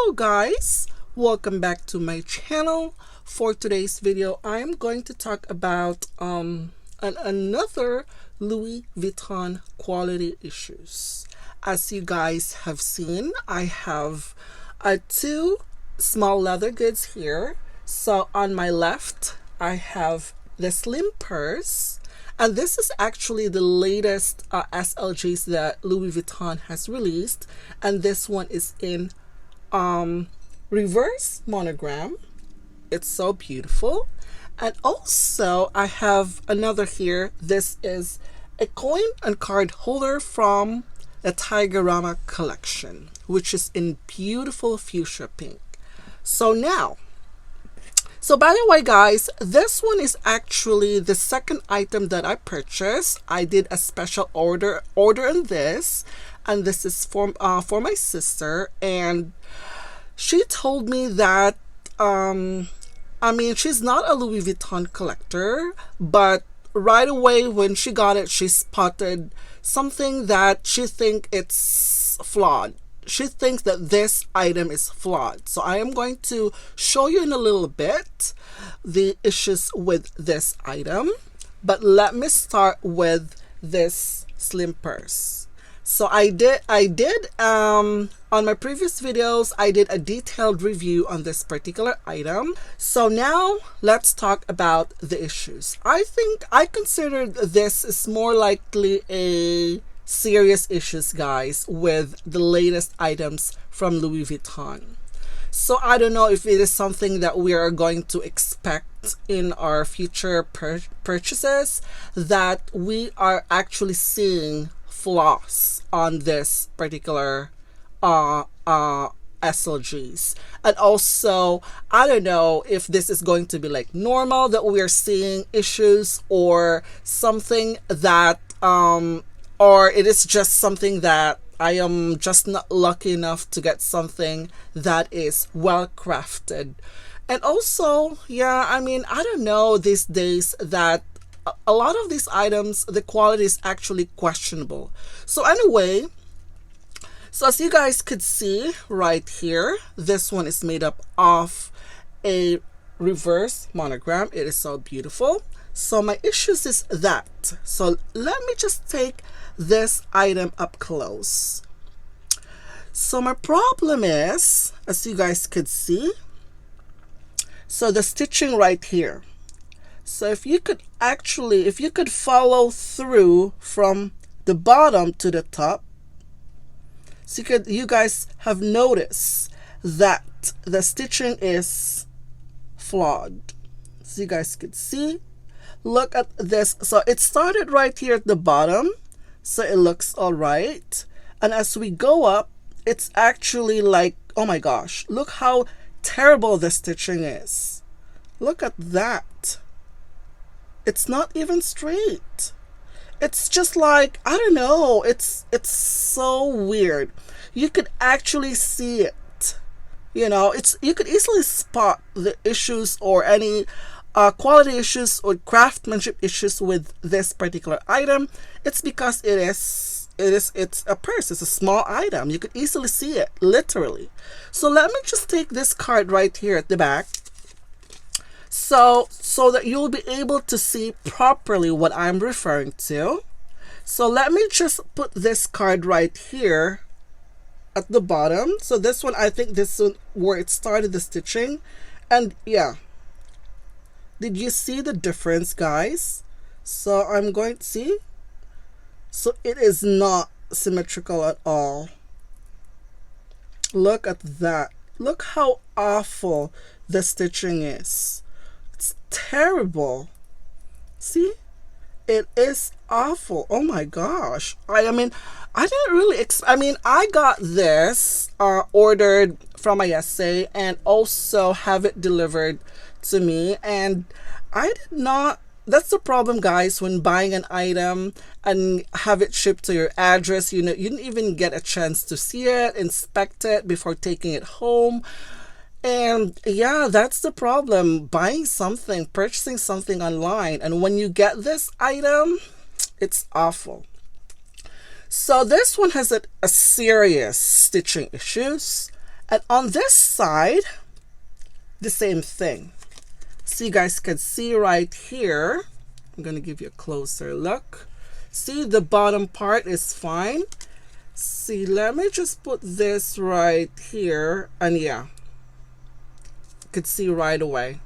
Hello guys, welcome back to my channel. For today's video I am going to talk about another Louis Vuitton quality issues. As you guys have seen, I have two small leather goods here. So on my left I have the slim purse, and this is actually the latest SLGs that Louis Vuitton has released, and this one is in reverse monogram. It's so beautiful. And also I have another here. This is a coin and card holder from the Tigerama collection, which is in beautiful fuchsia pink. So by the way guys, this one is actually the second item that I purchased. I did a special order on this, and this is for my sister, and she told me that I mean, she's not a Louis Vuitton collector, but right away when she got it, she spotted something that she thinks it's flawed. She thinks that this item is flawed. So I am going to show you in a little bit the issues with this item. But let me start with this slim purse. So I did on my previous videos, I did a detailed review on this particular item. So now let's talk about the issues. I considered this is more likely a serious issues, guys, with the latest items from Louis Vuitton. So I don't know if it is something that we are going to expect in our future purchases, that we are actually seeing flaws on this particular SLGs. And also I don't know if this is going to be like normal that we are seeing issues, or something that or it is just something that I am just not lucky enough to get something that is well crafted. And also, yeah, I mean, I don't know these days that a lot of these items, the quality is actually questionable. So anyway, so as you guys could see right here, this one is made up of a reverse monogram. It is so beautiful. So my issues is that. So let me just take this item up close. So my problem is, as you guys could see, so the stitching right here. So if you could follow through from the bottom to the top, so you guys have noticed that the stitching is flawed. So you guys could see, look at this. So it started right here at the bottom, so it looks all right, and as we go up, it's actually like, oh my gosh, look how terrible the stitching is. Look at that. It's not even straight. It's just like, I don't know, it's so weird. You could actually see it, you know, you could easily spot the issues or any quality issues or craftsmanship issues with this particular item. It's because it's a purse. It's a small item. You could easily see it, literally. So let me just take this card right here at the back, so that you'll be able to see properly what I'm referring to. So let me just put this card right here at the bottom. So this one, I think this one where it started the stitching, and yeah, did you see the difference, guys? So I'm going to see. So it is not symmetrical at all. Look at that. Look how awful the stitching is. It's terrible. See? It is awful. Oh my gosh. I mean, I didn't really I got this ordered from ISA and also have it delivered to me, and I did not. That's the problem, guys, when buying an item and have it shipped to your address. You know, you didn't even get a chance to see it, inspect it before taking it home. And yeah, that's the problem, purchasing something online, and when you get this item, it's awful. So this one has a serious stitching issues, And on this side, the same thing. So you guys can see right here, I'm going to give you a closer look. See, the bottom part is fine. See, let me just put this right here, and yeah, you could see right away.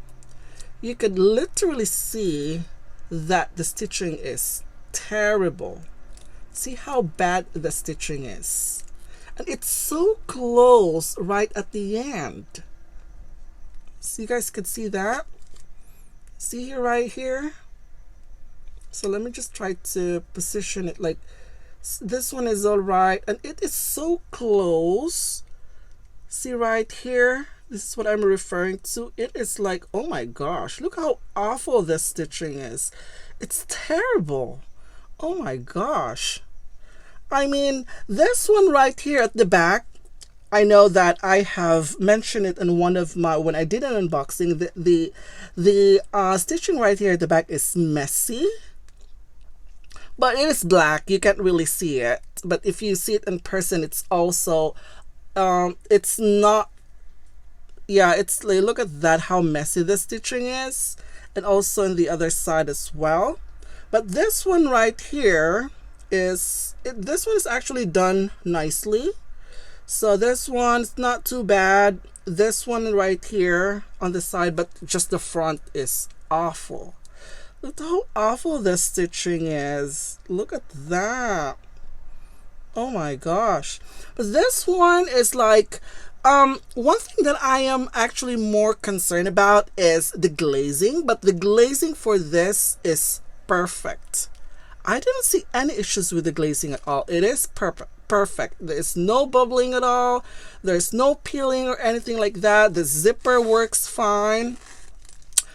You could literally see that the stitching is terrible. See how bad the stitching is. And it's so close right at the end. So you guys could see that. See here, right here. So let me just try to position it like this one is all right, and it is so close. See right here, this is what I'm referring to. It is like, oh my gosh, look how awful this stitching is. It's terrible. Oh my gosh. I mean, this one right here at the back, I know that I have mentioned it in one of my, when I did an unboxing, the stitching right here at the back is messy. But it is black, you can't really see it. But if you see it in person, it's also, it's not, yeah, it's like, look at that, how messy the stitching is. And also on the other side as well. But this one right here is, this one is actually done nicely. So this one's not too bad. This one right here on the side, but just the front is awful. Look how awful the stitching is. Look at that. Oh my gosh. But this one is like, one thing that I am actually more concerned about is the glazing, but the glazing for this is perfect. I didn't see any issues with the glazing at all. It is perfect. There's no bubbling at all. There's no peeling or anything like that. The zipper works fine.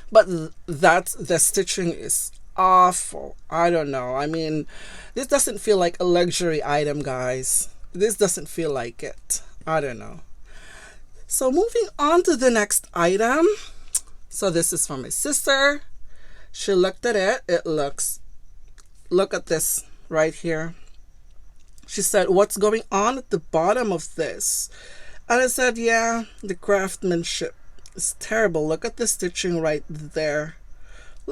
But the stitching is awful. I don't know. I mean, this doesn't feel like a luxury item, guys. This doesn't feel like it. I don't know. So moving on to the next item. So this is from my sister. She looked at it. It looks, look at this right here. She said, what's going on at the bottom of this? And I said, yeah, the craftsmanship. It's terrible. Look at the stitching right there.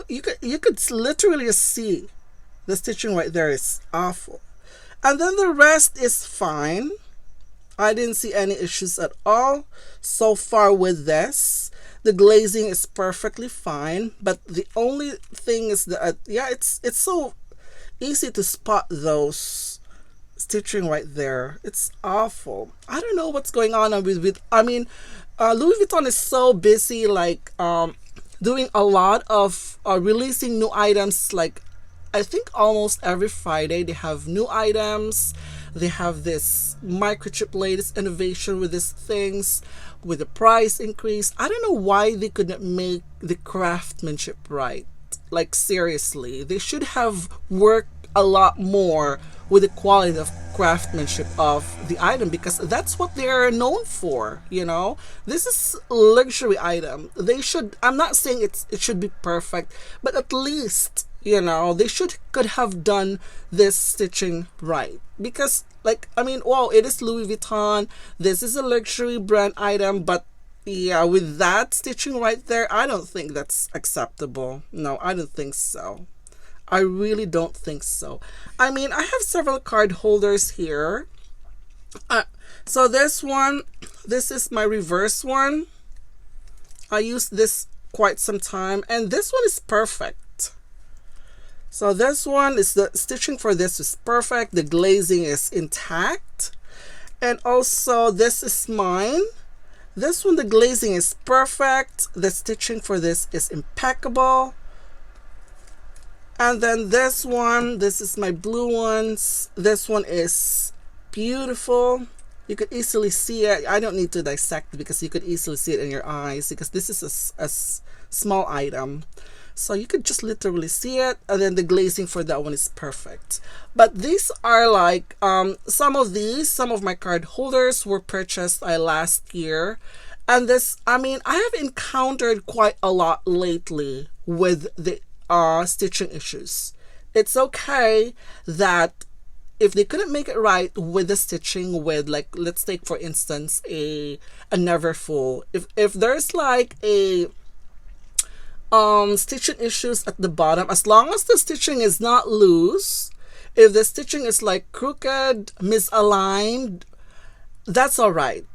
You could literally see the stitching right there is awful. And then the rest is fine. I didn't see any issues at all so far with this. The glazing is perfectly fine, but the only thing is that yeah, it's so easy to spot those stitching right there. It's awful. I don't know what's going on with I mean, Louis Vuitton is so busy, like doing a lot of releasing new items. Like I think almost every Friday they have new items. They have this microchip latest innovation with these things, with the price increase. I don't know why they couldn't make the craftsmanship right. Like seriously, they should have worked a lot more with the quality of craftsmanship of the item, because that's what they're known for. You know, this is a luxury item. They should, I'm not saying it should be perfect, but at least, you know, they could have done this stitching right. Because like, I mean, wow, it is Louis Vuitton, this is a luxury brand item, but yeah, with that stitching right there, I don't think that's acceptable. No, I don't think so. I really don't think so. I mean, I have several card holders here. So this one, this is my reverse one. I used this quite some time, and this one is perfect. So this one is, the stitching for this is perfect. The glazing is intact. And also this is mine. This one, the glazing is perfect. The stitching for this is impeccable. And then this one, this is my blue ones. This one is beautiful. You could easily see it. I don't need to dissect it because you could easily see it in your eyes, because this is a small item. So you could just literally see it. And then the glazing for that one is perfect. But these are like, some of my card holders were purchased last year. And this, I mean, I have encountered quite a lot lately with the stitching issues. It's okay that if they couldn't make it right with the stitching, with like, let's take for instance a never full, if there's like a stitching issues at the bottom, as long as the stitching is not loose, if the stitching is like crooked, misaligned, that's all right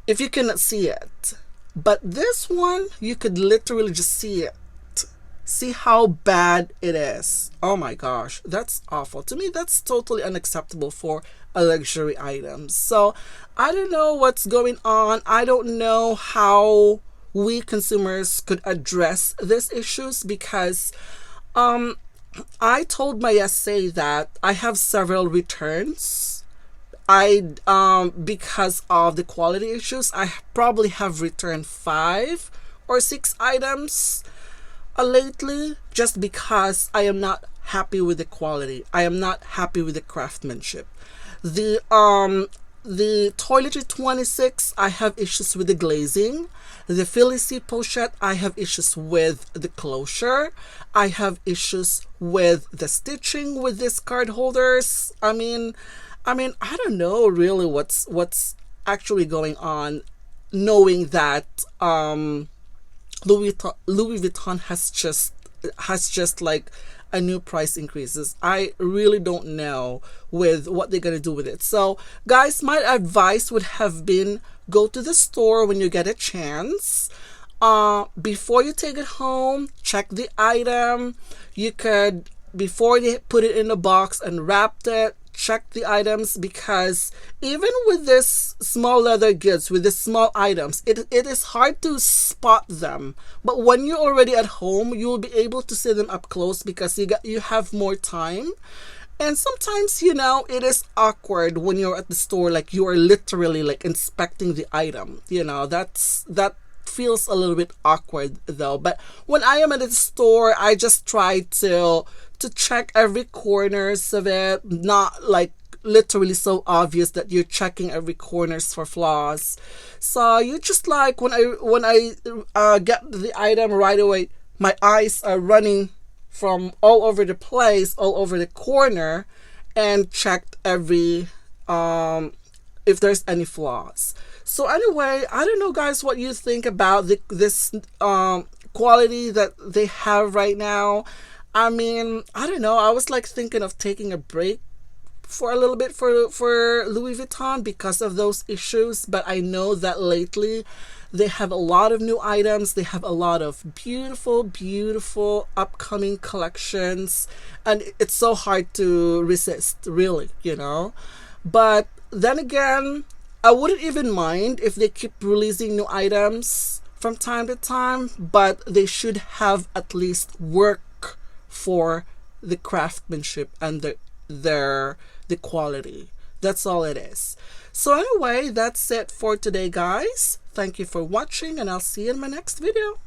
if you cannot see it. But this one, you could literally just see it. See how bad it is. Oh my gosh, that's awful. To me, that's totally unacceptable for a luxury item. So I don't know what's going on. I don't know how we consumers could address these issues, because I told my essay that I have several returns. Because of the quality issues, I probably have returned 5 or 6 items lately, just because I am not happy with the quality. I am not happy with the craftsmanship. The toiletry 26, I have issues with the glazing. The Philly seat pochette, I have issues with the closure. I have issues with the stitching with these card holders. I mean, I don't know really what's actually going on, knowing that Louis Vuitton has just like a new price increases. I really don't know with what they're gonna do with it. So guys, my advice would have been, go to the store when you get a chance. Before you take it home, check the item. You could, before you put it in a box and wrapped it, check the items, because even with this small leather goods, with the small items, it is hard to spot them. But when you're already at home, you will be able to see them up close, because you have more time. And sometimes, it is awkward when you're at the store, like you are literally like inspecting the item. That feels a little bit awkward though. But when I am at the store, I just try to check every corners of it, not like literally so obvious that you're checking every corners for flaws. So you just like, when I get the item right away, my eyes are running from all over the place, all over the corner, and checked every if there's any flaws. So anyway, I don't know guys what you think about this quality that they have right now. I don't know. I was like thinking of taking a break for a little bit for Louis Vuitton because of those issues. But I know that lately they have a lot of new items. They have a lot of beautiful, beautiful upcoming collections. And it's so hard to resist, really, But then again, I wouldn't even mind if they keep releasing new items from time to time. But they should have at least work for the craftsmanship and the quality. That's all it is. So anyway, that's it for today, guys. Thank you for watching, and I'll see you in my next video.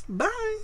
Bye.